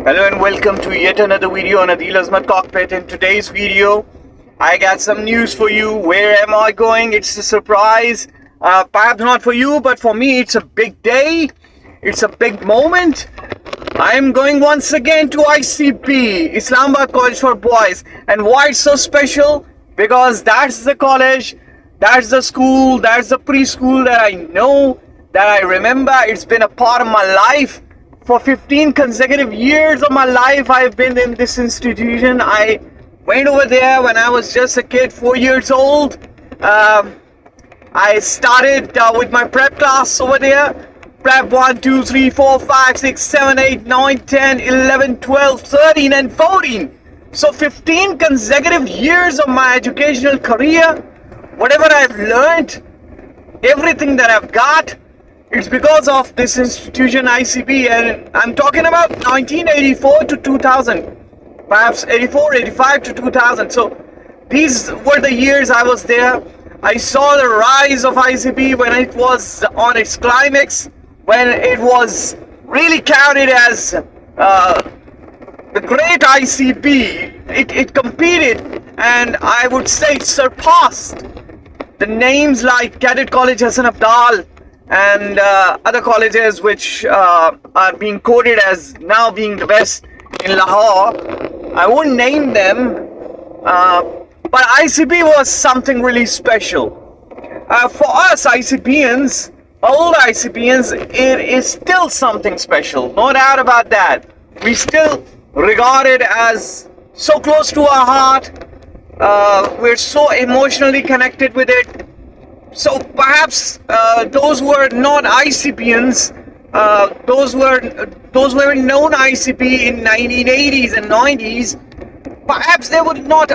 Hello and welcome to yet another video on Adil Azmat Cockpit. In today's video, I got some news for you. Where am I going? It's a surprise. Perhaps not for you, but for me, it's a big day. It's a big moment. I am going once again to ICB, Islamabad College for Boys. And why it's so special? Because that's the college, that's the school, that's the preschool that I know, that I remember. It's been a part of my life. For 15 consecutive years of my life, I've been in this institution. I went over there when I was just a kid, 4 years old. I started with my prep class over there. Prep 1, 2, 3, 4, 5, 6, 7, 8, 9, 10, 11, 12, 13 and 14. So 15 consecutive years of my educational career. Whatever I've learned, everything that I've got, it's because of this institution ICB, and I'm talking about 1984 to 2000, perhaps 84, 85 to 2000. So these were the years I was there. I saw the rise of ICB when it was on its climax, when it was really counted as the great ICB. It competed, and I would say surpassed the names like Cadet College Hassan Abdal and other colleges which are being quoted as now being the best in Lahore. I won't name them, but ICB was something really special. For us ICBians, old ICBians, it is still something special, no doubt about that. We still regard it as so close to our heart. We're so emotionally connected with it. So perhaps those who are not ICBians, those were known ICB in 1980s and 90s, perhaps they would not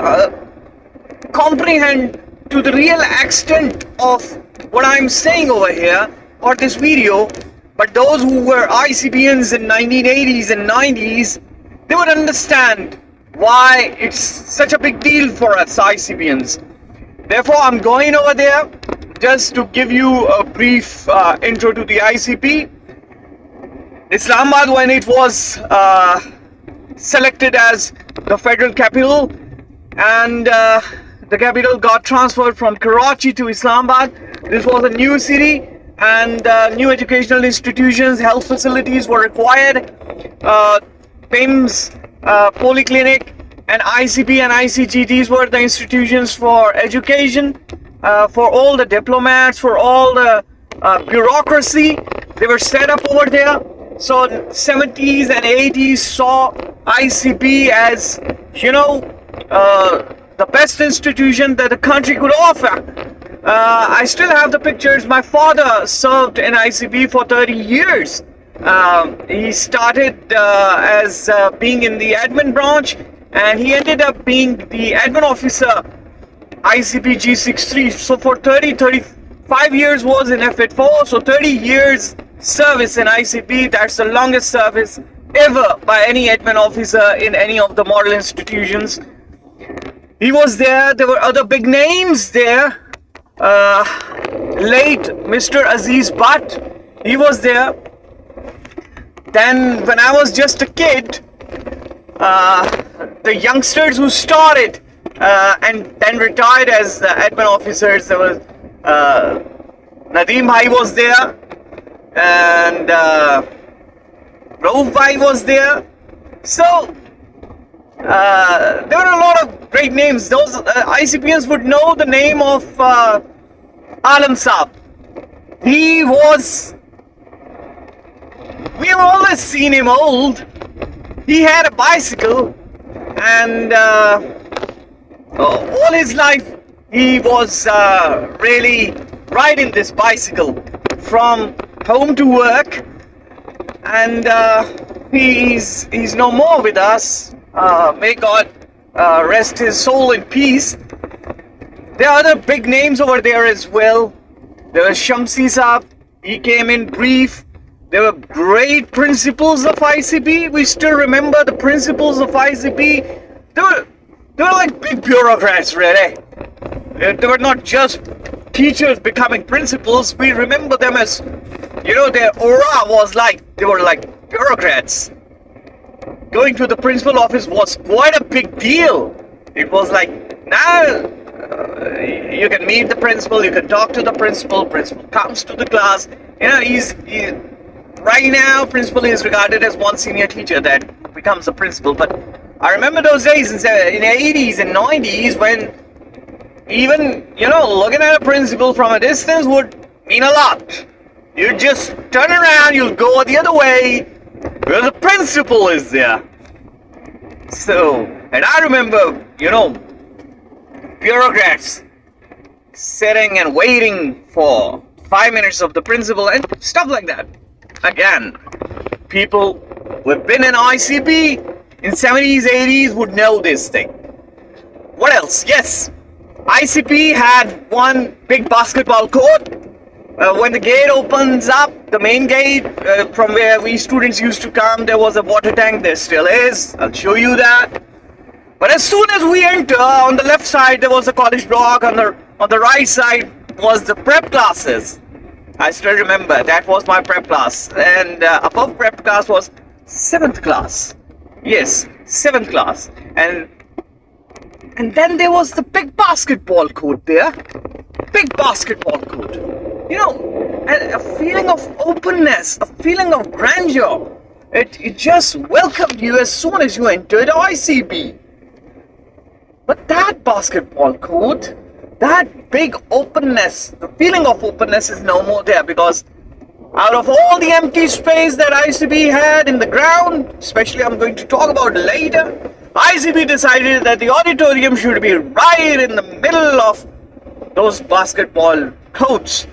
comprehend to the real extent of what I'm saying over here or this video. But those who were ICBians in 1980s and 90s, they would understand why it's such a big deal for us ICBians. Therefore, I'm going over there just to give you a brief intro to the ICB. Islamabad, when it was selected as the federal capital, and the capital got transferred from Karachi to Islamabad. This was a new city, and new educational institutions, health facilities were required. PIMS, Polyclinic, and ICB and ICGTs were the institutions for education. For all the diplomats, for all the bureaucracy, they were set up over there. So 70s and 80s saw ICB as, the best institution that the country could offer. I still have the pictures. My father served in ICB for 30 years. He started as being in the admin branch, and he ended up being the admin officer ICB G63. So for 35 years was in F84, so 30 years service in ICB. That's the longest service ever by any admin officer in any of the model institutions. He was there. There were other big names there. Late Mr. Aziz Butt, he was there. Then when I was just a kid, the youngsters who started and then retired as the admin officers, there was Nadeem Bhai was there, and Rauf Bhai was there. So there were a lot of great names. Those ICBians would know the name of Alam Saab. We've always seen him old. He had a bicycle, and all his life he was really riding this bicycle from home to work, and he's no more with us. May God rest his soul in peace. There are other big names over there as well. There was Shamsi Saab. He came in brief. There were great principals of ICB. We still remember the principals of ICB. They were like big bureaucrats, really. They were not just teachers becoming principals. We remember them as, their aura was like, they were like bureaucrats. going to the principal office was quite a big deal. It was like, now you can meet the principal, you can talk to the principal comes to the class. You know, right now, principal is regarded as one senior teacher that becomes a principal. But I remember those days in the 80s and 90s when even, you know, looking at a principal from a distance would mean a lot. You just turn around, you'll go the other way, where the principal is there. So, and I remember, you know, bureaucrats sitting and waiting for 5 minutes of the principal and stuff like that. Again, people who've been in ICP in 70s, 80s would know this thing. What else? Yes, ICP had one big basketball court. When the gate opens up, the main gate from where we students used to come, there was a water tank. There still is. I'll show you that. But as soon as we enter, on the left side there was a college block. On the right side was the prep classes. I still remember that was my prep class, and above prep class was 7th class. Yes, 7th class, and then there was the big basketball court there. Big basketball court. You know, a feeling of openness, a feeling of grandeur. It just welcomed you as soon as you entered ICP. But that basketball court, that big openness, the feeling of openness is no more there, because out of all the empty space that ICP had in the ground, especially I'm going to talk about later, ICP decided that the auditorium should be right in the middle of those basketball courts.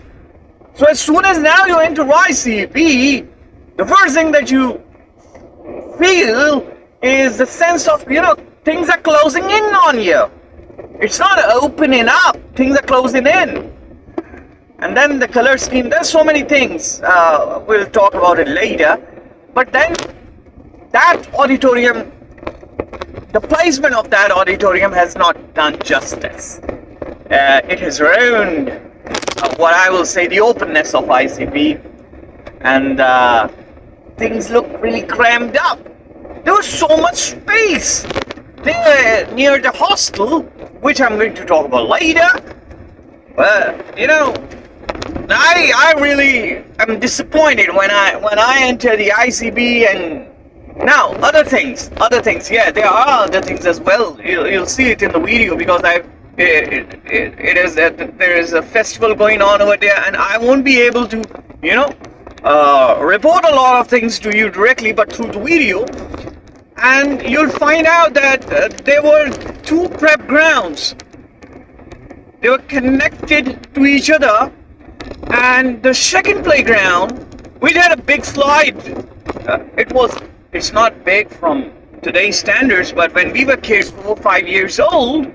So as soon as now you enter ICP, the first thing that you feel is the sense of, you know, things are closing in on you. It's not opening up, things are closing in. And then the color scheme, there's so many things, we'll talk about it later. But then that auditorium, the placement of that auditorium has not done justice. It has ruined what I will say the openness of ICP, and things look really crammed up. There was so much space there near the hostel, which I'm going to talk about later. You know, I really am disappointed when I enter the ICB. And now other things, yeah, there are other things as well. You'll see it in the video, because it is that there is a festival going on over there, and I won't be able to, you know, report a lot of things to you directly, but through the video. And you'll find out that there were 2 prep grounds. They were connected to each other, and the second playground, which had a big slide. It's not big from today's standards, but when we were kids, 4 or 5 years old,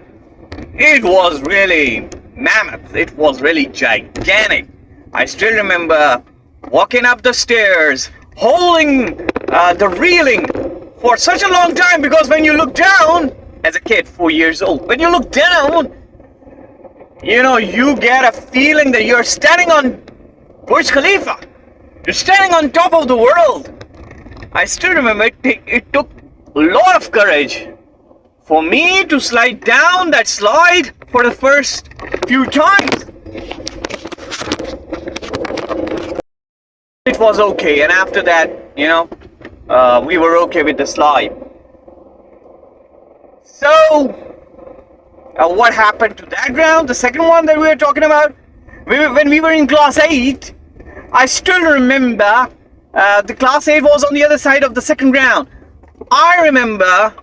it was really mammoth. It was really gigantic. I still remember walking up the stairs, holding the railing for such a long time, because when you look down, as a kid, 4 years old, when you look down, you know, you get a feeling that you're standing on Burj Khalifa. You're standing on top of the world. I still remember it took a lot of courage for me to slide down that slide for the first few times. It was okay, and after that, you know, we were okay with the slide. So, what happened to that ground? The second one that we were talking about, when we were in class 8, I still remember the class 8 was on the other side of the second ground. I remember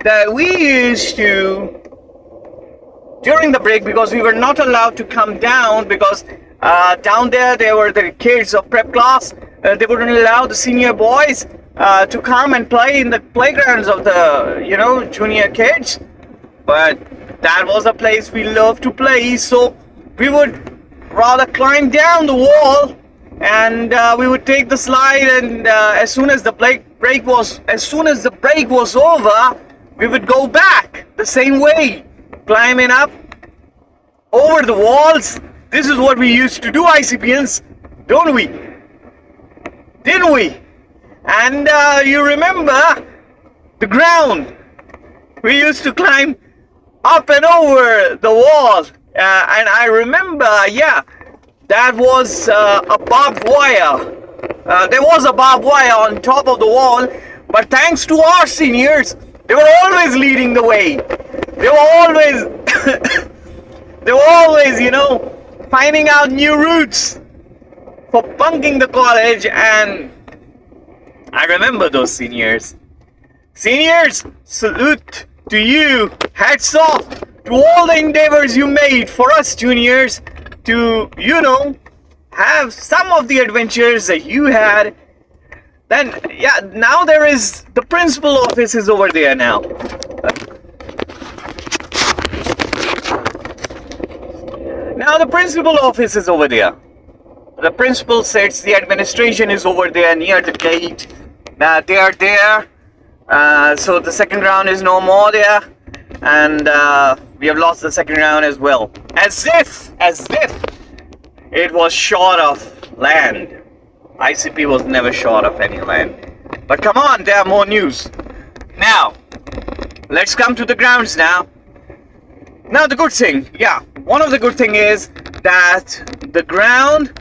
that we used to, during the break, because we were not allowed to come down, because down there were the kids of prep class. They wouldn't allow the senior boys to come and play in the playgrounds of the, you know, junior kids. But that was a place we loved to play, so we would rather climb down the wall, and we would take the slide, and as soon as the break was over, we would go back the same way, climbing up over the walls. This is what we used to do, ICPians, don't we? Didn't we? And you remember the ground. We used to climb up and over the wall. And I remember, yeah, that was a barbed wire. There was a barbed wire on top of the wall, but thanks to our seniors, they were always leading the way. They were always, finding out new routes for bunking the college. And I remember those seniors. Seniors, salute to you. Hats off to all the endeavors you made for us juniors to, have some of the adventures that you had. Then, yeah, now there is the principal office is over there now. Now the principal office is over there. The principal sits, the administration is over there near the gate. They are there. So the second round is no more there. And we have lost the second round as well. As if it was short of land. ICP was never short of any land. But come on, there are more news. Now, let's come to the grounds now. Now the good thing, one of the good thing is that the ground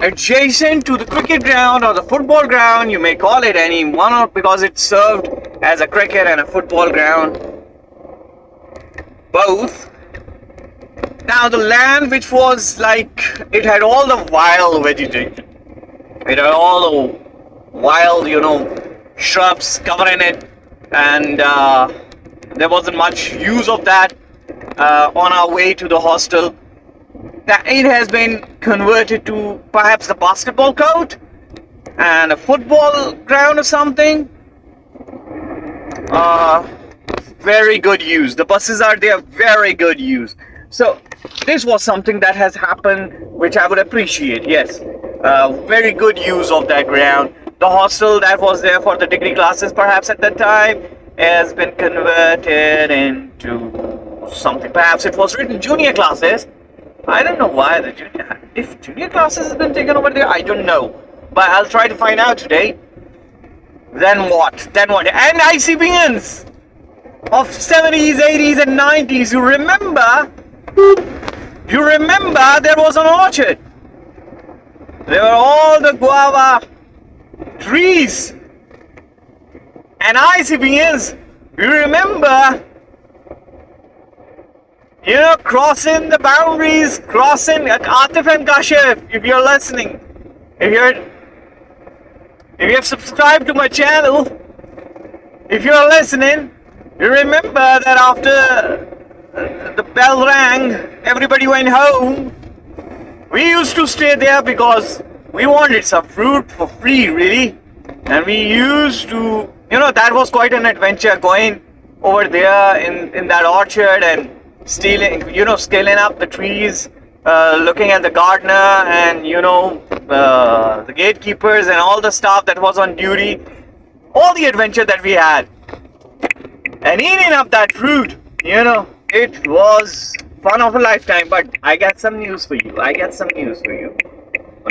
adjacent to the cricket ground or the football ground, you may call it any one, because it served as a cricket and a football ground, both. Now the land, which was like, it had all the wild vegetation, it had all the wild, shrubs covering it, and there wasn't much use of that on our way to the hostel. That it has been converted to perhaps the basketball court and a football ground or something. Very good use. The buses are there, very good use. So this was something that has happened, which I would appreciate. Yes, very good use of that ground. The hostel that was there for the degree classes perhaps at that time has been converted into something. Perhaps it was written junior classes. I don't know why if junior classes has been taken over there, I don't know. But I'll try to find out today. Then what? And ICBians of 70s, 80s and 90s, you remember there was an orchard. There were all the guava trees. And ICBians, you remember, crossing the boundaries, crossing Atif and Kashif, if you're listening, if you have subscribed to my channel, if you're listening, you remember that after the bell rang, everybody went home. We used to stay there because we wanted some fruit for free, really. And we used to, that was quite an adventure, going over there in that orchard and scaling up the trees, looking at the gardener and, the gatekeepers and all the staff that was on duty. All the adventure that we had. And eating up that fruit, it was fun of a lifetime. But I got some news for you.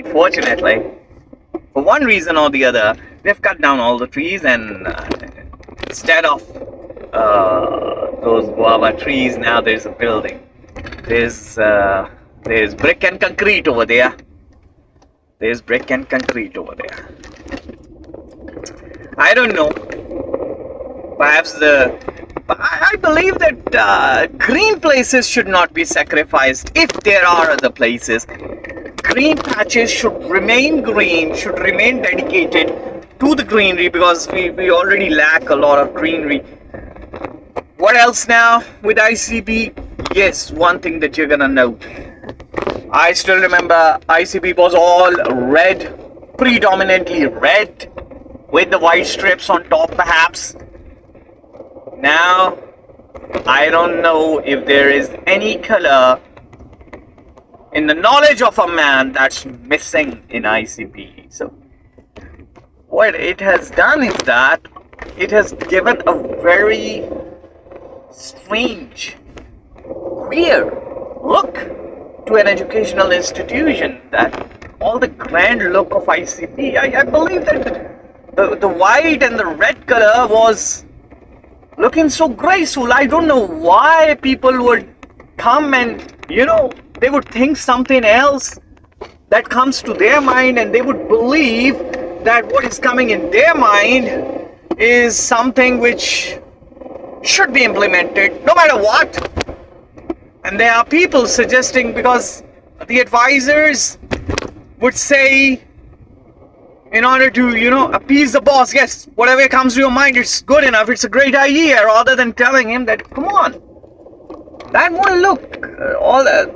Unfortunately, for one reason or the other, they've cut down all the trees, and instead of those guava trees, now there's a building. There's brick and concrete over there. I don't know. Perhaps I believe that green places should not be sacrificed if there are other places. Green patches should remain green, should remain dedicated to the greenery, because we already lack a lot of greenery. What else now with ICB? Yes, one thing that you're gonna note. I still remember ICB was all red, predominantly red, with the white strips on top perhaps. Now, I don't know if there is any color in the knowledge of a man that's missing in ICB. So, what it has done is that it has given a very strange, weird look to an educational institution, that all the grand look of ICB, I believe that the white and the red color was looking so graceful. I don't know why people would come and, they would think something else that comes to their mind, and they would believe that what is coming in their mind is something which should be implemented no matter what. And there are people suggesting, because the advisors would say, in order to, appease the boss, yes, whatever comes to your mind, it's good enough, it's a great idea, rather than telling him that, come on, that won't look,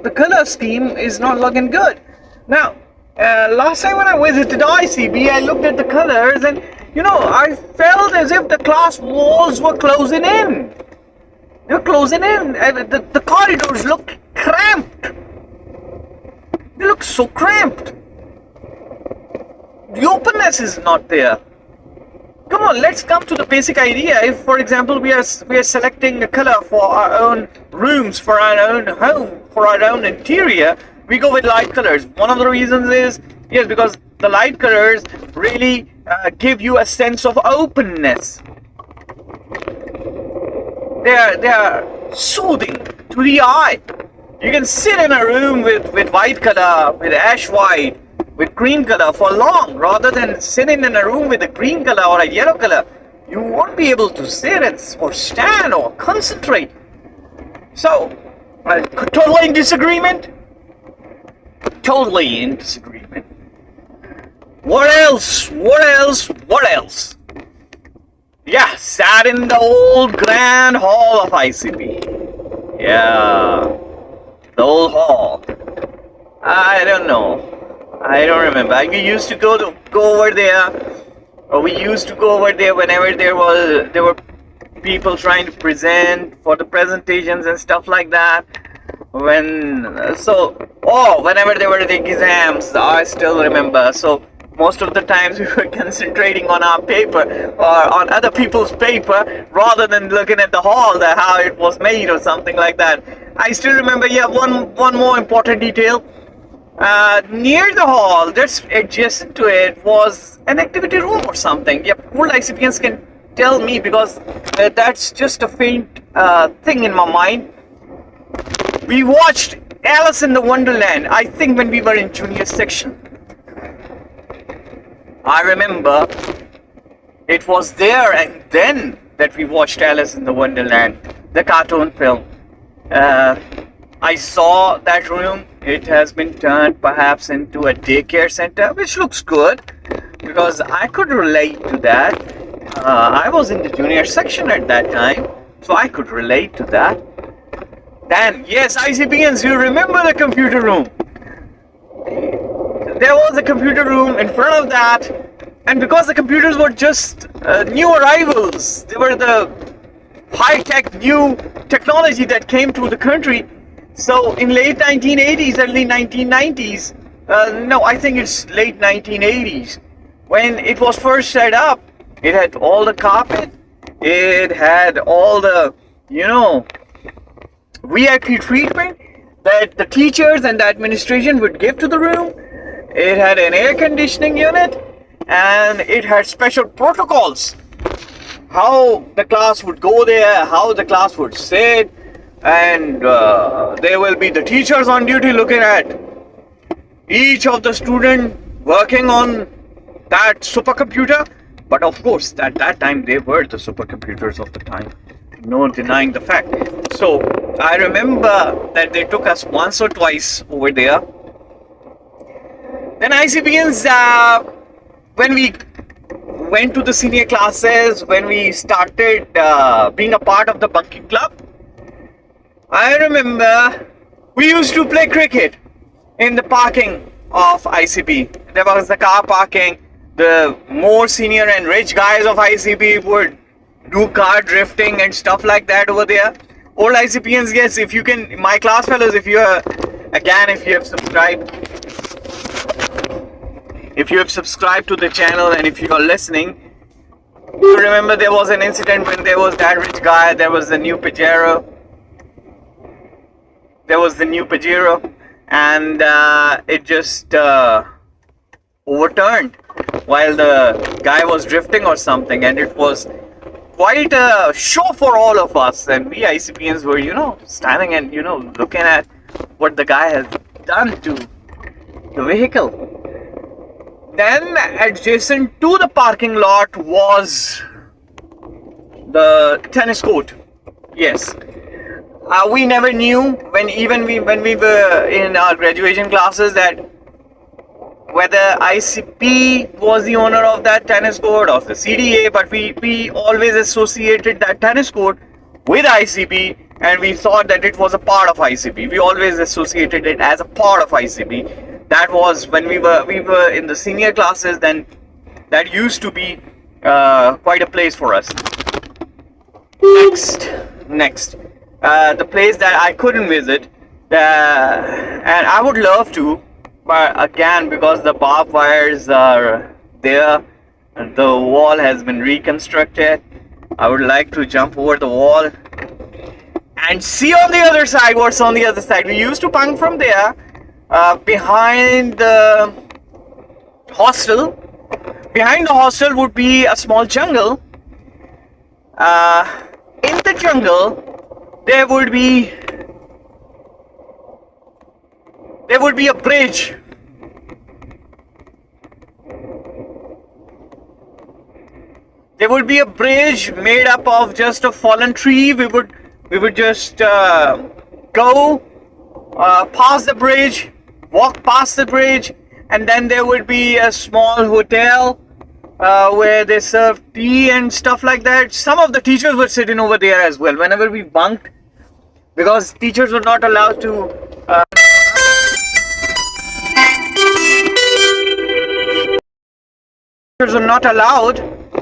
the color scheme is not looking good. Now, last time when I visited ICB, I looked at the colors, and, I felt as if the class walls were closing in. They were closing in. The corridors looked cramped. They look so cramped. The openness is not there. Come on, let's come to the basic idea. If, for example, we are selecting a color for our own rooms, for our own home, for our own interior, we go with light colors. One of the reasons is, yes, because the light colors really give you a sense of openness. They are soothing to the eye. You can sit in a room with white color, with ash white, with green color for long, rather than sitting in a room with a green color or a yellow color. You won't be able to sit or stand or concentrate. So, totally in disagreement? Totally in disagreement. What else? What else? What else? Yeah, sat in the old grand hall of ICB. Yeah, the old hall. I don't know. I don't remember. We used to go over there, or we used to go over there whenever there were people trying to present for the presentations and stuff like that. Whenever there were the exams, I still remember. So most of the times we were concentrating on our paper or on other people's paper rather than looking at the hall, how it was made or something like that. I still remember. Yeah, one more important detail. Near the hall, just adjacent to it, was an activity room or something. Yep, old ICPians can tell me, because that's just a faint thing in my mind. We watched Alice in the Wonderland, I think when we were in junior section. I remember it was there and then that we watched Alice in the Wonderland, the cartoon film. I saw that room. It has been turned perhaps into a daycare center, which looks good, because I could relate to that. I was in the junior section at that time, so I could relate to that. Then, yes, ICPians, you remember the computer room. There was a computer room in front of that, and because the computers were just new arrivals, they were the high-tech new technology that came to the country. So in late 1980s, early 1990s, no, I think it's late 1980s, when it was first set up, it had all the carpet, it had all the, VIP treatment that the teachers and the administration would give to the room. It had an air conditioning unit, and it had special protocols. How the class would go there, how the class would sit, and there will be the teachers on duty looking at each of the students working on that supercomputer. But of course, at that time, they were the supercomputers of the time. No denying the fact. So I remember that they took us once or twice over there. Then ICPians, when we went to the senior classes, when we started being a part of the bunking club, I remember we used to play cricket in the parking of ICB. There was the car parking. The more senior and rich guys of ICB would do car drifting and stuff like that over there. Old ICPians, yes, if you can, my class fellows, if you have subscribed to the channel, and if you are listening, you remember there was an incident when there was that rich guy, there was the new Pajero. And it just overturned while the guy was drifting or something, and it was quite a show for all of us, and we ICPians were, standing and, looking at what the guy has done to the vehicle. Then adjacent to the parking lot was the tennis court. Yes. We never knew when we were in our graduation classes that whether ICP was the owner of that tennis court or the CDA, but we always associated that tennis court with ICP, and we thought that it was a part of ICP. We always associated it as a part of ICP. That was when we were in the senior classes. Then that used to be quite a place for us. Next, the place that I couldn't visit, and I would love to, but again, because the barbed wires are there, and the wall has been reconstructed, I would like to jump over the wall and see on the other side what's on the other side. We used to bunk from there. Behind the hostel would be a small jungle. In the jungle there would be a bridge. There would be a bridge made up of just a fallen tree. We would just go past the bridge, walk past the bridge, and then there would be a small hotel where they serve tea and stuff like that. Some of the teachers were sitting over there as well whenever we bunked, because teachers were not allowed to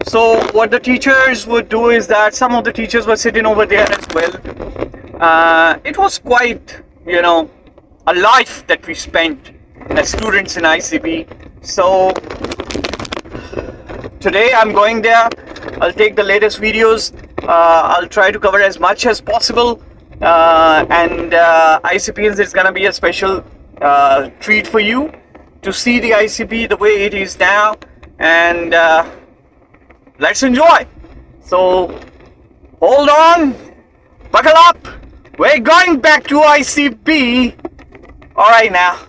so what the teachers would do is that some of the teachers were sitting over there as well. It was quite, a life that we spent as students in ICP. So today I'm going there. I'll take the latest videos. I'll try to cover as much as possible. And ICPians, it's gonna be a special treat for you to see the ICP the way it is now, and let's enjoy. So hold on, buckle up. We're going back to ICP. All right now.